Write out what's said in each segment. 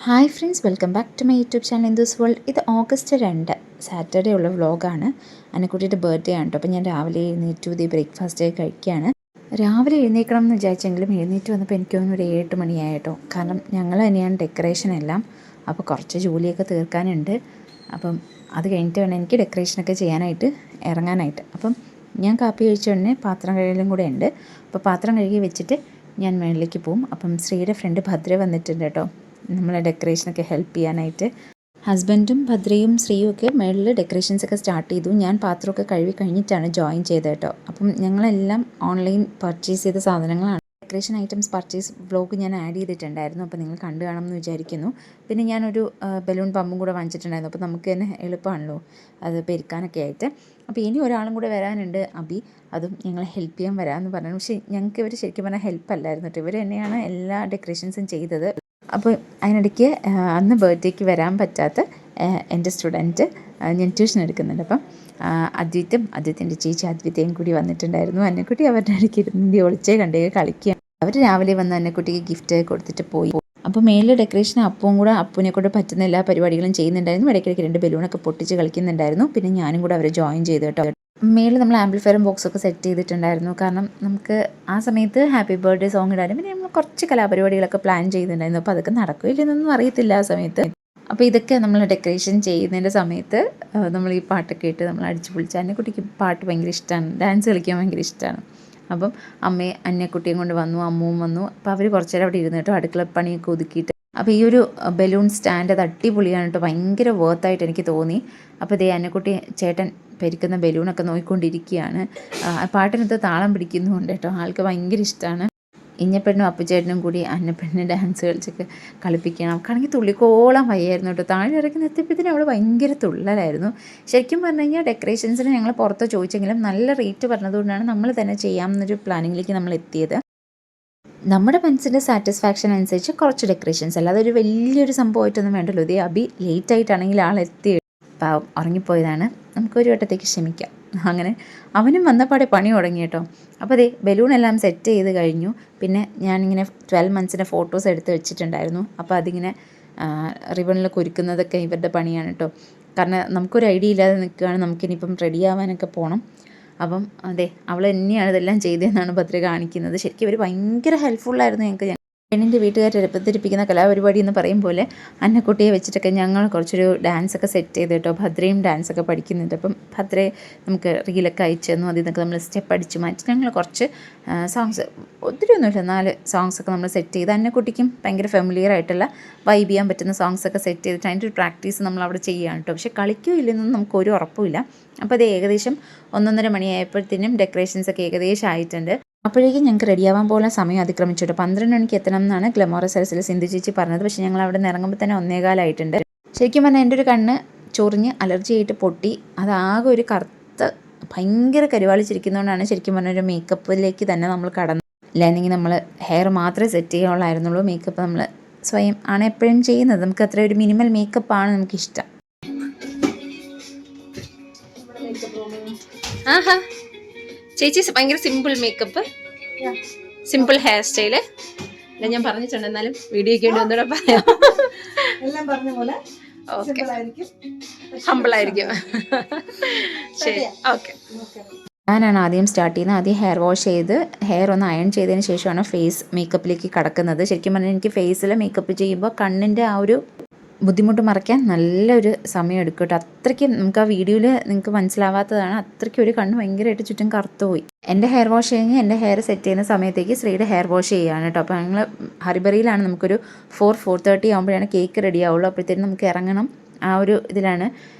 Hi friends, welcome back to my YouTube channel Indu's world. ഇത് August 2 Saturday ഉള്ള വ്ളോഗാണ്. അന്നക്കുട്ടിയുടെ birthday ആണ് കേട്ടോ. അപ്പോൾ ഞാൻ രാവിലെ എഴുന്നേറ്റു, ഇത് ബ്രേക്ക്ഫാസ്റ്റ് കഴിക്കുകയാണ്. രാവിലെ എഴുന്നേൽക്കണം എന്ന് വിചാരിച്ചെങ്കിലും എഴുന്നേറ്റ് വന്നപ്പോൾ എനിക്ക് തോന്നുന്നു ഒരു 7 മണിയായിട്ടോ. കാരണം ഞങ്ങൾ തന്നെയാണ് ഡെക്കറേഷൻ എല്ലാം. അപ്പോൾ കുറച്ച് ജോലിയൊക്കെ തീർക്കാനുണ്ട്. അപ്പം അത് കഴിഞ്ഞിട്ട് വേണം എനിക്ക് ഡെക്കറേഷനൊക്കെ ചെയ്യാനായിട്ട് ഇറങ്ങാനായിട്ട്. അപ്പം ഞാൻ കാപ്പി കഴിച്ച ഉടനെ പാത്രം കഴുകലും കൂടെ ഉണ്ട്. അപ്പോൾ പാത്രം കഴുകി വെച്ചിട്ട് ഞാൻ മുകളിലേക്ക് പോകും. അപ്പം ശ്രീയുടെ ഫ്രണ്ട് ഭദ്ര വന്നിട്ടുണ്ട് കേട്ടോ, നമ്മളെ ഡെക്കറേഷനൊക്കെ ഹെൽപ്പ് ചെയ്യാനായിട്ട്. ഹസ്ബൻഡും ഭദ്രയും ശ്രീയും ഒക്കെ മേളിൽ ഡെക്കറേഷൻസൊക്കെ സ്റ്റാർട്ട് ചെയ്തു. ഞാൻ പാത്രമൊക്കെ കഴുകി കഴിഞ്ഞിട്ടാണ് ജോയിൻ ചെയ്തത് കേട്ടോ. അപ്പം ഞങ്ങളെല്ലാം ഓൺലൈൻ പർച്ചേസ് ചെയ്ത സാധനങ്ങളാണ്. ഡെക്കറേഷൻ ഐറ്റംസ് പർച്ചേസ് വ്ലോഗ് ഞാൻ ആഡ് ചെയ്തിട്ടുണ്ടായിരുന്നു. അപ്പോൾ നിങ്ങൾ കണ്ടു കാണുമെന്ന് വിചാരിക്കുന്നു. പിന്നെ ഞാനൊരു ബലൂൺ പമ്പും കൂടെ വാങ്ങിച്ചിട്ടുണ്ടായിരുന്നു. അപ്പോൾ നമുക്ക് തന്നെ എളുപ്പമാണല്ലോ അത് പെരുക്കാനൊക്കെ ആയിട്ട്. അപ്പോൾ ഇനി ഒരാളും കൂടെ വരാനുണ്ട്, അബി. അതും ഞങ്ങളെ ഹെൽപ്പ് ചെയ്യാൻ വരാമെന്ന് പറഞ്ഞു. പക്ഷേ ഞങ്ങൾക്ക് ഇവർ ശരിക്കും പറഞ്ഞാൽ ഹെൽപ്പ് അല്ലായിരുന്നു കേട്ടോ. ഇവർ തന്നെയാണ് എല്ലാ ഡെക്കറേഷൻസും ചെയ്തത്. അപ്പോൾ അതിനിടയ്ക്ക് അന്ന് ബർത്ത്ഡേക്ക് വരാൻ പറ്റാത്ത എൻ്റെ സ്റ്റുഡൻറ്റ്, ഞാൻ ട്യൂഷൻ എടുക്കുന്നുണ്ട്, അപ്പം അദ്വൈത്തിൻ്റെ ചേച്ചി അദ്വിതയും കൂടി വന്നിട്ടുണ്ടായിരുന്നു. അന്നക്കുട്ടി അവരുടെ ഇടയ്ക്ക് ഇരുന്ന് ഒളിച്ചേ കണ്ടേ കളിക്കുക. അവർ രാവിലെ വന്ന് അന്നക്കുട്ടിക്ക് ഗിഫ്റ്റ് കൊടുത്തിട്ട് പോയി. അപ്പോൾ മേളിൽ ഡെക്കറേഷൻ അപ്പൂനെ കൊണ്ട് പറ്റുന്ന എല്ലാ പരിപാടികളും ചെയ്യുന്നുണ്ടായിരുന്നു. ഇടയ്ക്കിടയ്ക്ക് 2 ബലൂണൊക്കെ പൊട്ടിച്ച് കളിക്കുന്നുണ്ടായിരുന്നു. പിന്നെ ഞാനും കൂടെ അവരെ ജോയിൻ ചെയ്തു കേട്ടോ. മേളിൽ നമ്മൾ ആംപ്ലിഫയറും ബോക്സൊക്കെ സെറ്റ് ചെയ്തിട്ടുണ്ടായിരുന്നു. കാരണം നമുക്ക് ആ സമയത്ത് ഹാപ്പി ബർത്ത്ഡേ സോങ് ഇടാനും പിന്നെ നമ്മൾ കുറച്ച് കലാപരിപാടികളൊക്കെ പ്ലാൻ ചെയ്യുന്നുണ്ടായിരുന്നു. അപ്പോൾ അതൊക്കെ നടക്കില്ലെന്നൊന്നും അറിയത്തില്ല ആ സമയത്ത്. അപ്പോൾ ഇതൊക്കെ നമ്മൾ ഡെക്കറേഷൻ ചെയ്യുന്നതിൻ്റെ സമയത്ത് നമ്മൾ ഈ പാട്ടൊക്കെ ഇട്ട് നമ്മൾ അടിച്ചു പൊളിച്ച്. അന്നക്കുട്ടിക്ക് പാട്ട് ഭയങ്കര ഇഷ്ടമാണ്, ഡാൻസ് കളിക്കാൻ ഭയങ്കര ഇഷ്ടമാണ്. അപ്പം അന്നക്കുട്ടിയും കൊണ്ട് വന്നു, അമ്മുവും വന്നു. അപ്പോൾ അവർ കുറച്ച് നേരം അവിടെ ഇരുന്ന് കേട്ടോ, അടുക്കള പണിയൊക്കെ ഒതുക്കിയിട്ട്. അപ്പോൾ ഈ ഒരു ബലൂൺ സ്റ്റാൻഡ് അത് അടിപൊളിയാണ് കേട്ടോ, ഭയങ്കര വർത്തായിട്ട് എനിക്ക് തോന്നി. അപ്പോൾ ഇതേ അന്നക്കുട്ടി ചേട്ടൻ പെരുക്കുന്ന ബലൂണൊക്കെ നോക്കിക്കൊണ്ടിരിക്കുകയാണ്. പാട്ടിനകത്ത് താളം പിടിക്കുന്നുമുണ്ട് കേട്ടോ, ആൾക്ക് ഭയങ്കര ഇഷ്ടമാണ്. ഇഞ്ഞപ്പെണ്ണും അപ്പുചേട്ടനും കൂടി അന്നപ്പെണ്ണിനെ ഡാൻസ് കളിച്ചൊക്കെ കളിപ്പിക്കണം. കാണെങ്കിൽ തുള്ളിക്കോളം വയ്യായിരുന്നു കേട്ടോ. താഴെ ഇറക്കി നിർത്തിയപ്പോഴത്തേനും അവൾ ഭയങ്കര തുള്ളലായിരുന്നു. ശരിക്കും പറഞ്ഞു കഴിഞ്ഞാൽ ഡെക്കറേഷൻസിന് ഞങ്ങൾ പുറത്ത് ചോദിച്ചെങ്കിലും നല്ല റേറ്റ് പറഞ്ഞതുകൊണ്ടാണ് നമ്മൾ തന്നെ ചെയ്യാമെന്നൊരു പ്ലാനിങ്ങിലേക്ക് നമ്മൾ എത്തിയത്. നമ്മുടെ മനസ്സിൻ്റെ സാറ്റിസ്ഫാക്ഷൻ അനുസരിച്ച് കുറച്ച് ഡെക്കറേഷൻസ്, അല്ലാതെ ഒരു വലിയൊരു സംഭവമായിട്ടൊന്നും വേണ്ടല്ലോ. ഇതേ അബി ലേറ്റായിട്ടാണെങ്കിൽ ആളെത്തി പാവം ഉറങ്ങിപ്പോയതാണ്, നമുക്കൊരു വട്ടത്തേക്ക് ക്ഷമിക്കാം. അങ്ങനെ അവനും വന്നപാടെ പണി തുടങ്ങി കേട്ടോ. അപ്പോൾ അതേ ബലൂണെല്ലാം സെറ്റ് ചെയ്ത് കഴിഞ്ഞു. പിന്നെ ഞാനിങ്ങനെ 12 മന്ത്സിൻ്റെ ഫോട്ടോസ് എടുത്ത് വെച്ചിട്ടുണ്ടായിരുന്നു. അപ്പോൾ അതിങ്ങനെ റിബണിൽ കുരുക്കുന്നതൊക്കെ ഇവരുടെ പണിയാണ് കേട്ടോ. കാരണം നമുക്കൊരു ഐഡിയ ഇല്ലാതെ നിൽക്കുകയാണ്, നമുക്കിനിയിപ്പം റെഡി ആവാനൊക്കെ പോകണം. അപ്പം അതെ, അവൾ തന്നെയാണ് ഇതെല്ലാം ചെയ്തതെന്നാണ് ഭദ്ര കാണിക്കുന്നത്. ശരിക്കും ഇവർ ഭയങ്കര ഹെൽപ്ഫുള്ളായിരുന്നു ഞങ്ങൾക്ക്. പെണ്ണിൻ്റെ വീട്ടുകാർ എളുപ്പത്തിരിപ്പിക്കുന്ന കലാപരിപാടി എന്ന് പറയും പോലെ അന്നക്കുട്ടിയെ വെച്ചിട്ടൊക്കെ ഞങ്ങൾ കുറച്ചൊരു ഡാൻസൊക്കെ സെറ്റ് ചെയ്ത് കേട്ടോ. ഭദ്രയും ഡാൻസൊക്കെ പഠിക്കുന്നുണ്ട്. അപ്പം ഭദ്രയെ നമുക്ക് റീലൊക്കെ അയച്ചു തന്നു. അതിൽ നിന്നൊക്കെ നമ്മൾ സ്റ്റെപ്പ് അടിച്ച് മാറ്റി ഞങ്ങൾ കുറച്ച് സോങ്സ്, ഒത്തിരിയൊന്നുമില്ല, 4 സോങ്സൊക്കെ നമ്മൾ സെറ്റ് ചെയ്ത്. അന്നക്കുട്ടിക്കും ഭയങ്കര ഫെമിലിയർ ആയിട്ടുള്ള വൈബ് ചെയ്യാൻ പറ്റുന്ന സോങ്സൊക്കെ സെറ്റ് ചെയ്തിട്ട് അതിൻ്റെ ഒരു പ്രാക്ടീസ് നമ്മൾ അവിടെ ചെയ്യുകയാണ് കേട്ടോ. പക്ഷേ കളിക്കുകയോ ഇല്ലെന്നൊന്നും നമുക്കൊരു ഉറപ്പുമില്ല. അപ്പോൾ അത് ഏകദേശം 1-1:30 മണിയായപ്പോഴത്തേനും ഡെക്കറേഷൻസൊക്കെ ഏകദേശം ആയിട്ടുണ്ട്. അപ്പോഴേക്കും ഞങ്ങൾക്ക് റെഡിയാവാൻ പോലെ സമയം അതിക്രമിച്ചിട്ട് 12 മണിക്ക് എത്തണം എന്നാണ് ഗ്ലമോറസ് ഹൗസിൽ സിന്ധു ചേച്ചി പറഞ്ഞത്. പക്ഷേ ഞങ്ങൾ അവിടെ നിന്ന് ഇറങ്ങുമ്പോൾ തന്നെ 1:15 ശരിക്കും പറഞ്ഞാൽ എൻ്റെ ഒരു കണ്ണ് ചൊറിഞ്ഞ് അലർജി ആയിട്ട് പൊട്ടി. അതാകെ ഒരു കറുത്ത് ഭയങ്കര കരുവാളിച്ചിരിക്കുന്നതുകൊണ്ടാണ് ശരിക്കും പറഞ്ഞ ഒരു മേക്കപ്പിലേക്ക് തന്നെ നമ്മൾ കടന്നു. ഇല്ലായിരുന്നെങ്കിൽ നമ്മൾ ഹെയർ മാത്രമേ സെറ്റ് ചെയ്യാനുള്ളായിരുന്നുള്ളൂ. മേക്കപ്പ് നമ്മൾ സ്വയം ആണ് എപ്പോഴും ചെയ്യുന്നത്. നമുക്ക് അത്ര ഒരു മിനിമൽ മേക്കപ്പാണ് നമുക്കിഷ്ടം. ആഹാ, ചേച്ചി ഭയങ്കര simple makeup, simple hair style. അല്ല ഞാൻ പറഞ്ഞിട്ടുണ്ട്, എന്നാലും വീഡിയോയ്ക്ക് വേണ്ടി ഒന്നുകൂടെ പറയാം. എല്ലാം പറഞ്ഞ പോലെ ഹമ്പിൾ ആയിരിക്കും. ശരി, ഓക്കെ. ഞാനാണ് ആദ്യം സ്റ്റാർട്ട് ചെയ്യുന്നത്. ആദ്യം ഹെയർ വാഷ് ചെയ്ത് ഹെയർ ഒന്ന് അയൺ ചെയ്തതിന് ശേഷമാണ് ഫേസ് മേക്കപ്പിലേക്ക് കടക്കുന്നത്. ശരിക്കും പറഞ്ഞാൽ എനിക്ക് ഫേസിൽ മേക്കപ്പ് ചെയ്യുമ്പോൾ കണ്ണിൻ്റെ ആ ഒരു ബുദ്ധിമുട്ട് മറയ്ക്കാൻ നല്ലൊരു സമയം എടുക്കും കേട്ടോ. അത്രയ്ക്ക് നമുക്ക് ആ വീഡിയോയിൽ നിങ്ങൾക്ക് മനസ്സിലാവാത്തതാണ്, അത്രയ്ക്ക് ഒരു കണ്ണ് ഭയങ്കരമായിട്ട് ചുറ്റും കറുത്തുപോയി. എൻ്റെ ഹെയർ വാഷ് കഴിഞ്ഞ് എൻ്റെ ഹെയർ സെറ്റ് ചെയ്യുന്ന സമയത്തേക്ക് ശ്രീയുടെ ഹെയർ വാഷ് ചെയ്യുകയാണ് കേട്ടോ. അപ്പോൾ ഞങ്ങൾ ഹരിബറിയിലാണ്, നമുക്കൊരു 4-4:30 ആകുമ്പോഴാണ് കേക്ക് റെഡി ആവുള്ളൂ. അപ്പോഴത്തേനും നമുക്ക് ഇറങ്ങണം, ആ ഒരു ഇതിലാണ്.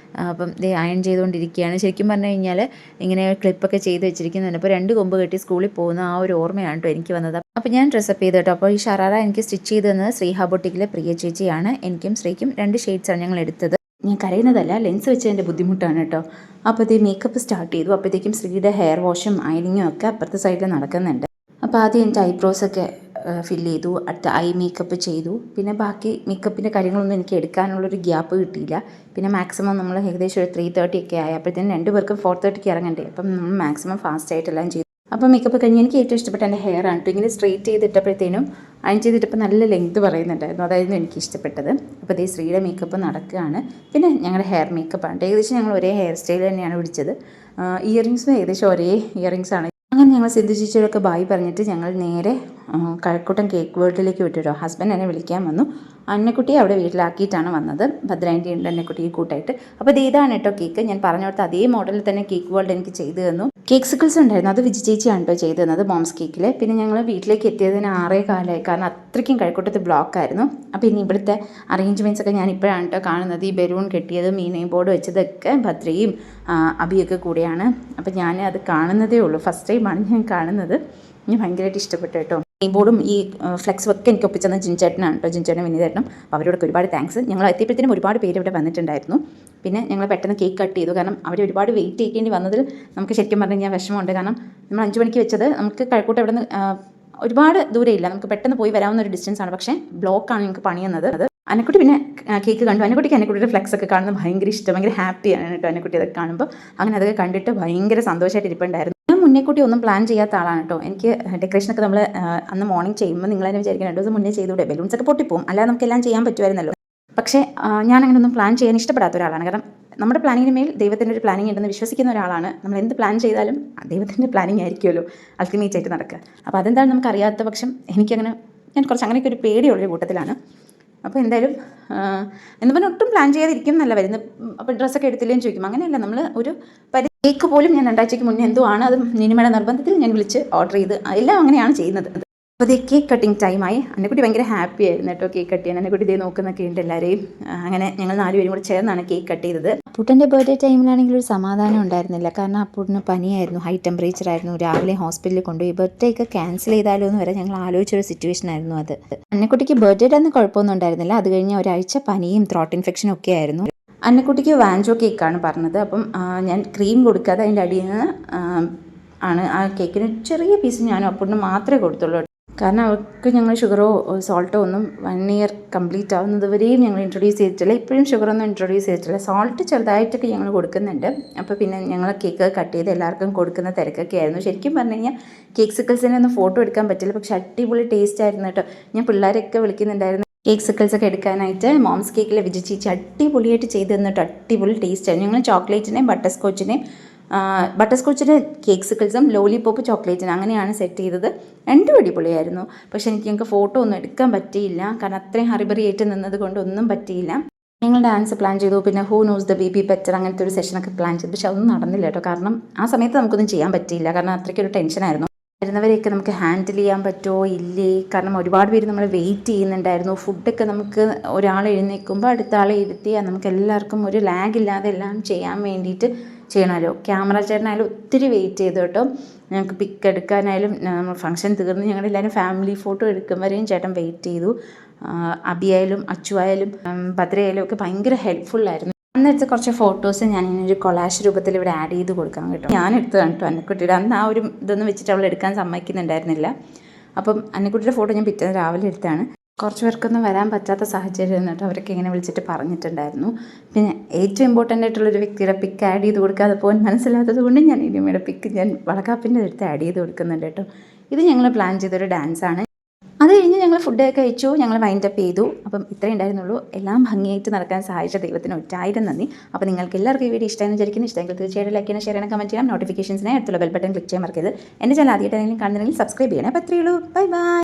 അപ്പം ഇത് അയൺ ചെയ്തുകൊണ്ടിരിക്കുകയാണ്. ശരിക്കും പറഞ്ഞു കഴിഞ്ഞാൽ ഇങ്ങനെ ക്ലിപ്പൊക്കെ ചെയ്ത് വെച്ചിരിക്കുന്നുണ്ട്. അപ്പോൾ 2 കൊമ്പ് കെട്ടി സ്കൂളിൽ പോകുന്ന ആ ഒരു ഓർമ്മയാണ് കേട്ടോ എനിക്ക് വന്നത്. അപ്പോൾ ഞാൻ ഡ്രസ്സപ്പ് ചെയ്ത് കേട്ടോ. അപ്പോൾ ഈ ഷറാറ എനിക്ക് സ്റ്റിച്ച് ചെയ്ത് തന്നത് ശ്രീഹ ബൊട്ടിക്കിലെ പ്രിയ ചേച്ചിയാണ്. എനിക്കും ശ്രീക്കും 2 ഷെയ്ഡ്സാണ് ഞങ്ങൾ എടുത്തത്. ഞാൻ കരയുന്നതല്ല, ലെൻസ് വെച്ചതിൻ്റെ ബുദ്ധിമുട്ടാണ് കേട്ടോ. അപ്പോഴത്തേ മേക്കപ്പ് സ്റ്റാർട്ട് ചെയ്തു. അപ്പോഴത്തേക്കും ശ്രീയുടെ ഹെയർ വാഷും അയണിങ്ങും ഒക്കെ അപ്പുറത്തെ സൈഡിൽ നടക്കുന്നുണ്ട്. അപ്പോൾ ആദ്യം എൻ്റെ ഐബ്രോസൊക്കെ ഫില്ല് ചെയ്തു, അടുത്ത ഐ മേക്കപ്പ് ചെയ്തു. പിന്നെ ബാക്കി മേക്കപ്പിൻ്റെ കാര്യങ്ങളൊന്നും എനിക്ക് എടുക്കാനുള്ളൊരു ഗ്യാപ്പ് കിട്ടിയില്ല. പിന്നെ മാക്സിമം നമ്മൾ ഏകദേശം ഒരു 3:30 ഒക്കെ ആയി. അപ്പോഴത്തേനും 2 പേർക്കും 4:30 ഇറങ്ങണ്ടേ. അപ്പം നമ്മൾ മാക്സിമം ഫാസ്റ്റായിട്ടെല്ലാം ചെയ്തു. അപ്പോൾ മേക്കപ്പ് കഴിഞ്ഞ് എനിക്ക് ഏറ്റവും ഇഷ്ടപ്പെട്ട എൻ്റെ ഹെയർ ആണ് കേട്ടോ. ഇങ്ങനെ സ്ട്രെയിറ്റ് ചെയ്തിട്ടപ്പോഴത്തേനും അയൺ ചെയ്തിട്ട് ഇപ്പോൾ നല്ല ലെങ്ത് പറയുന്നുണ്ടായിരുന്നു, അതായിരുന്നു എനിക്ക് ഇഷ്ടപ്പെട്ടത്. അപ്പോൾ ഇതേ ശ്രീയുടെ മേക്കപ്പ് നടക്കുകയാണ്. പിന്നെ ഞങ്ങളുടെ ഹെയർ മേക്കപ്പാണ്. ഏകദേശം ഞങ്ങൾ ഒരേ ഹെയർ സ്റ്റൈൽ തന്നെയാണ് പിടിച്ചത്. ഇയറിങ്സും ഏകദേശം ഒരേ ഇയറിങ്സാണ്. അങ്ങനെ ഞങ്ങൾ സിന്ധു ചേച്ചിയോടൊക്കെ ബായ് പറഞ്ഞിട്ട് ഞങ്ങൾ നേരെ കഴക്കൂട്ടം കേക്ക് വേൾഡിലേക്ക് വിട്ടുട്ടോ. ഹസ്ബൻഡ് എന്നെ വിളിക്കാൻ വന്നു. അന്നക്കുട്ടിയെ അവിടെ വീട്ടിലാക്കിയിട്ടാണ് വന്നത്. ഭദ്രാൻ്റെ ഉണ്ട് അന്നക്കുട്ടിയെ കൂട്ടായിട്ട്. അപ്പോൾ ഇത് ഇതാണ് കേട്ടോ കേക്ക്. ഞാൻ പറഞ്ഞു കൊടുത്ത അതേ മോഡലിൽ തന്നെ കേക്ക് വേൾഡ് എനിക്ക് ചെയ്തു തന്നു. കേക്ക് സിക്കിൾസ് ഉണ്ടായിരുന്നു, അത് വിജി ചേച്ചിയാണ് കേട്ടോ ചെയ്തു തന്നത് മോംസ് കേക്കിൽ. പിന്നെ ഞങ്ങൾ വീട്ടിലേക്ക് എത്തിയതിന് 6:15 കാരണം അത്രയ്ക്കും കഴക്കൂട്ടത്ത് ബ്ലോക്കായിരുന്നു. അപ്പോൾ ഇനി ഇവിടുത്തെ അറേഞ്ച്മെൻറ്റ്സ് ഒക്കെ ഞാൻ ഇപ്പോഴാണ് കേട്ടോ കാണുന്നത്. ഈ ബലൂൺ കെട്ടിയതും ഈ നെയിം ബോർഡ് വെച്ചതൊക്കെ ഭദ്രയും അബിയൊക്കെ കൂടെയാണ്. അപ്പോൾ ഞാൻ അത് കാണുന്നതേ ഉള്ളൂ, ഫസ്റ്റ് ടൈമാണ് ഞാൻ കാണുന്നത്. എനിക്ക് ഭയങ്കരമായിട്ട് ഇഷ്ടപ്പെട്ടു കേട്ടോ. നെയിം ബോർഡും ഈ ഫ്ലെക്സും ഒക്കെ എനിക്ക് ഒപ്പിച്ചെന്ന ജിൻചേട്ടനാണ് കേട്ടോ, ജിൻചേട്ടനും വിനീതേട്ടനും. അവരോടൊക്കെ ഒരുപാട് താങ്ക്സ്. ഞങ്ങൾ എത്തിയപ്പോഴത്തേനും ഒരുപാട് പേര് ഇവിടെ വന്നിട്ടുണ്ടായിരുന്നു. പിന്നെ ഞങ്ങൾ പെട്ടെന്ന് കേക്ക് കട്ട് ചെയ്തു, കാരണം അവർ ഒരുപാട് വെയിറ്റ് ചെയ്യേണ്ടി വന്നതിൽ നമുക്ക് ശരിക്കും പറഞ്ഞു കഴിഞ്ഞാൽ വിഷമമുണ്ട്. കാരണം നമ്മൾ 5 മണിക്ക് വെച്ചത് നമുക്ക് കഴക്കൂട്ടം ഇവിടെ നിന്ന് ഒരുപാട് ദൂരമില്ല, നമുക്ക് പെട്ടെന്ന് പോയി വരാവുന്ന ഒരു ഡിസ്റ്റൻസാണ്. പക്ഷേ ബ്ലോക്കാണ് ഞങ്ങൾക്ക് പണിയുന്നത്. അന്നക്കുട്ടി പിന്നെ കേക്ക് കണ്ടു. അന്നക്കുട്ടിക്ക് അന്നക്കുട്ടിയുടെ ഫ്ലെക്സ് ഒക്കെ കാണുന്നത് ഭയങ്കര ഇഷ്ടം, ഭയങ്കര ഹാപ്പിയാണ് കേട്ടോ അന്നക്കുട്ടി അതൊക്കെ കാണുമ്പോൾ. അങ്ങനെ അതൊക്കെ കണ്ടിട്ട് ഭയങ്കര സന്തോഷമായിട്ട് ഇരിപ്പുണ്ടായിരുന്നു. ഞാൻ മുന്നേക്കൂട്ടി ഒന്നും പ്ലാൻ ചെയ്യാത്ത ആളാണ് കേട്ടോ. എനിക്ക് ഡെക്കറേഷനൊക്കെ നമ്മൾ അന്ന് മോർണിംഗ് ചെയ്യുമ്പോൾ നിങ്ങൾ തന്നെ വിചാരിക്കണം 2 ദിവസം മുന്നേ ചെയ്തുകൂടെ, ബലൂൺസൊക്കെ പൊട്ടിപ്പോവും, അല്ലാതെ നമുക്കെല്ലാം ചെയ്യാൻ പറ്റുമായിരുന്നല്ലോ. പക്ഷേ ഞാൻ അങ്ങനെ ഒന്നും പ്ലാൻ ചെയ്യാൻ ഇഷ്ടപ്പെടാത്ത ഒരാളാണ്. കാരണം നമ്മുടെ പ്ലാനിങ്ങിന് മേൽ ദൈവത്തിൻ്റെ ഒരു പ്ലാനിങ് ഉണ്ടെന്ന് വിശ്വസിക്കുന്ന ഒരാളാണ്. നമ്മൾ എന്ത് പ്ലാൻ ചെയ്താലും ദൈവത്തിൻ്റെ പ്ലാനിങ് ആയിരിക്കുമല്ലോ അൾട്ടിമേറ്റ് ആയിട്ട് നടക്കുക. അപ്പോൾ അതെന്താണ് നമുക്ക് അറിയാത്ത പക്ഷം ഞാൻ കുറച്ച് അങ്ങനെയൊക്കെ ഒരു പേടിയുള്ളൊരു കൂട്ടത്തിലാണ്. അപ്പോൾ എന്തായാലും എന്ന് പറഞ്ഞാൽ ഒട്ടും പ്ലാൻ ചെയ്യാതിരിക്കും എന്നല്ല വരുന്നത്. അപ്പോൾ ഡ്രസ്സൊക്കെ എടുത്തില്ലേന്ന് ചോദിക്കും, അങ്ങനെയല്ല. നമ്മൾ ഒരു കേക്ക് പോലും ഞാൻ 2 ആഴ്ചയ്ക്ക് മുന്നേ എന്തോ ആണ്, അത് നിനിമയുടെ നിർബന്ധത്തിൽ ഞാൻ വിളിച്ച് ഓർഡർ ചെയ്ത് എല്ലാം അങ്ങനെയാണ് ചെയ്യുന്നത്. അപ്പോൾ ഇതേ കേക്ക് കട്ടിങ് ടൈമായി. അന്നക്കുട്ടി ഭയങ്കര ഹാപ്പി ആയിരുന്നു കേട്ടോ കേക്ക് കട്ട് ചെയ്യാൻ. അന്നക്കുട്ടി ഇതേ നോക്കുന്നൊക്കെ ഉണ്ട് എല്ലാവരെയും. അങ്ങനെ ഞങ്ങൾ 4 പേരും കൂടെ ചേർന്നാണ് കേക്ക് കട്ട് ചെയ്തത്. അപ്പൂട്ടൻ്റെ ബർത്ത്ഡേ ടൈമിലാണെങ്കിൽ ഒരു സമാധാനം ഉണ്ടായിരുന്നില്ല, കാരണം അപ്പൂട്ടിന് പനിയായിരുന്നു, ഹൈ ടെമ്പറേച്ചർ ആയിരുന്നു. രാവിലെ ഹോസ്പിറ്റലിൽ കൊണ്ടുപോയി. ബർത്ത്ഡേ ഒക്കെ ക്യാൻസൽ ചെയ്താലോ എന്ന് വരെ ഞങ്ങൾ ആലോചിച്ചൊരു സിറ്റുവേഷൻ ആയിരുന്നു അത്. അന്നക്കുട്ടിക്ക് ബർത്ത്ഡേയുടെ അന്ന് കുഴപ്പമൊന്നും ഉണ്ടായിരുന്നില്ല. അത് കഴിഞ്ഞ് ഒരാഴ്ച പനിയും ത്രോട്ട് ഇൻഫെക്ഷനും ഒക്കെ ആയിരുന്നു. അന്നക്കുട്ടിക്ക് വാൻജോ കേക്കാണ് പറഞ്ഞത്. അപ്പം ഞാൻ ക്രീം കൊടുക്കാതെ അതിൻ്റെ അടിയിൽ നിന്ന് ആണ് ആ കേക്കിന് ചെറിയ പീസ് ഞാനും അപ്പൂട്ടിന് മാത്രമേ കൊടുത്തുള്ളൂ. കാരണം അവർക്ക് ഞങ്ങൾ ഷുഗറോ സോൾട്ടോ ഒന്നും 1 ഇയർ കംപ്ലീറ്റ് ആവുന്നത് വരെയും ഞങ്ങൾ ഇൻട്രൊഡ്യൂസ് ചെയ്തിട്ടില്ല. ഇപ്പോഴും ഷുഗറൊന്നും ഇൻട്രൊഡ്യൂസ് ചെയ്തിട്ടില്ല. സോൾട്ട് ചെറുതായിട്ടൊക്കെ ഞങ്ങൾ കൊടുക്കുന്നുണ്ട്. അപ്പോൾ പിന്നെ ഞങ്ങൾ കേക്ക് കട്ട് ചെയ്ത് എല്ലാവർക്കും കൊടുക്കുന്ന തിരക്കൊക്കെ ആയിരുന്നു. ശരിക്കും പറഞ്ഞു കഴിഞ്ഞാൽ കേക്ക് സിക്കിൾസിനെ ഒന്നും ഫോട്ടോ എടുക്കാൻ പറ്റില്ല, പക്ഷേ അടിപൊളി ടേസ്റ്റ് ആയിരുന്നു കേട്ടോ. ഞാൻ പിള്ളേരൊക്കെ വിളിക്കുന്നുണ്ടായിരുന്നു കേക്ക് സിക്കിൾസൊക്കെ എടുക്കാനായിട്ട്. മോംസ് കേക്കിലെ വിജി ചേച്ചി അടിപൊളിയായിട്ട് ചെയ്ത് തന്നിട്ട് അടിപൊളി ടേസ്റ്റ് ആയിരുന്നു. ഞങ്ങൾ ചോക്ലേറ്റിനെയും ബട്ടർസ്കോച്ചിന് കേക്ക് സിക്കിൾസും ലോലിപോപ്പ് ചോക്ലേറ്റിന് അങ്ങനെയാണ് സെറ്റ് ചെയ്തത്. 2 അടിപൊളിയായിരുന്നു. പക്ഷേ ഞങ്ങൾക്ക് ഫോട്ടോ ഒന്നും എടുക്കാൻ പറ്റിയില്ല, കാരണം അത്രയും ഹറിബറിയായിട്ട് നിന്നത് കൊണ്ട് ഒന്നും പറ്റിയില്ല. ഞങ്ങൾ ഡാൻസ് പ്ലാൻ ചെയ്തു, പിന്നെ who knows the baby better അങ്ങനത്തെ ഒരു സെഷനൊക്കെ പ്ലാൻ ചെയ്തു. പക്ഷെ അതൊന്നും നടന്നില്ല കേട്ടോ. കാരണം ആ സമയത്ത് നമുക്കൊന്നും ചെയ്യാൻ പറ്റിയില്ല, കാരണം അത്രയ്ക്കൊരു ടെൻഷനായിരുന്നു. വരുന്നവരെയൊക്കെ നമുക്ക് ഹാൻഡിൽ ചെയ്യാൻ പറ്റുമോ ഇല്ലേ, കാരണം ഒരുപാട് പേര് നമ്മൾ വെയിറ്റ് ചെയ്യുന്നുണ്ടായിരുന്നു. ഫുഡൊക്കെ നമുക്ക് ഒരാൾ എഴുന്നേൽക്കുമ്പോൾ അടുത്ത ആളെ ഇരുത്തിയാൽ നമുക്ക് എല്ലാവർക്കും ഒരു ലാഗ് ഇല്ലാതെ എല്ലാം ചെയ്യാൻ വേണ്ടിയിട്ട് ചെയ്യണമല്ലോ. ക്യാമറ ചേട്ടനായാലും ഒത്തിരി വെയിറ്റ് ചെയ്തു കേട്ടോ. ഞങ്ങൾക്ക് പിക്ക് എടുക്കാനായാലും നമ്മൾ ഫംഗ്ഷൻ തീർന്ന് ഞങ്ങളെല്ലാവരും ഫാമിലി ഫോട്ടോ എടുക്കും വരെയും ചേട്ടൻ വെയിറ്റ് ചെയ്തു. അബിയായാലും അച്ചുവായാലും ഭദ്രയായാലും ഒക്കെ ഭയങ്കര ഹെൽപ്ഫുള്ളായിരുന്നു. അന്നെടുത്ത് കുറച്ച് ഫോട്ടോസ് ഞാൻ ഇങ്ങനൊരു കൊളാഷ് രൂപത്തിൽ ഇവിടെ ആഡ് ചെയ്ത് കൊടുക്കാം കേട്ടോ. ഞാൻ എടുത്തതാണ് കേട്ടോ അന്നക്കുട്ടിയുടെ. അന്ന് ആ ഒരു ഇതൊന്നും വെച്ചിട്ട് അവൾ എടുക്കാൻ സമ്മതിക്കുന്നുണ്ടായിരുന്നില്ല. അപ്പം അന്നക്കുട്ടിയുടെ ഫോട്ടോ ഞാൻ പിറ്റേന്ന് രാവിലെ എടുത്താണ്. കുറച്ച് പേർക്കൊന്നും വരാൻ പറ്റാത്ത സാഹചര്യം എന്നിട്ട് അവരൊക്കെ ഇങ്ങനെ വിളിച്ചിട്ട് പറഞ്ഞിട്ടുണ്ടായിരുന്നു. പിന്നെ ഏറ്റവും ഇമ്പോർട്ടൻ്റ് ആയിട്ടുള്ളൊരു വ്യക്തിയുടെ പിക്ക് ആഡ് ചെയ്ത് കൊടുക്കാതെ പോകാൻ മനസ്സിലാത്തത് കൊണ്ട് ഞാൻ ഇനിമയുടെ പിക്ക് ഞാൻ വളക്കാപ്പിൻ്റെ അടുത്ത് ആഡ് ചെയ്ത് കൊടുക്കുന്നുണ്ട് കേട്ടോ. ഇത് ഞങ്ങൾ പ്ലാൻ ചെയ്തൊരു ഡാൻസാണ്. അത് കഴിഞ്ഞ് ഞങ്ങൾ ഫുഡൊക്കെ കഴിച്ചു, ഞങ്ങൾ വൈൻഡപ്പ് ചെയ്തു. അപ്പം ഇത്രയും ഉണ്ടായിരുന്നുള്ളൂ. എല്ലാം ഭംഗിയായിട്ട് നടക്കാൻ സഹായിച്ച ദൈവത്തിന് 1000 നന്ദി. അപ്പോൾ നിങ്ങൾക്ക് എല്ലാവർക്കും ഈ വീഡിയോ ഇഷ്ടമെന്ന് വിചാരിക്കുന്നു. ഇഷ്ടമെങ്കിൽ തീർച്ചയായിട്ടും ലൈക്ക് ചെയ്യണം, ഷെയർ ചെയ്യണം, കമൻറ്റ് ചെയ്യണം. നോട്ടിഫിക്കേഷൻസിനെ അടുത്തുള്ള ബെൽ ബട്ടൺ ക്ലിക്ക് ചെയ്യാൻ മറക്കരുത്. എൻ്റെ ചാനൽ ആദ്യമായിട്ട് എന്തെങ്കിലും കാണുന്നുണ്ടെങ്കിൽ സബ്സ്ക്രൈബ് ചെയ്യണേ. അപ്പോൾ അത്രയേ ഉള്ളൂ. Bye bye.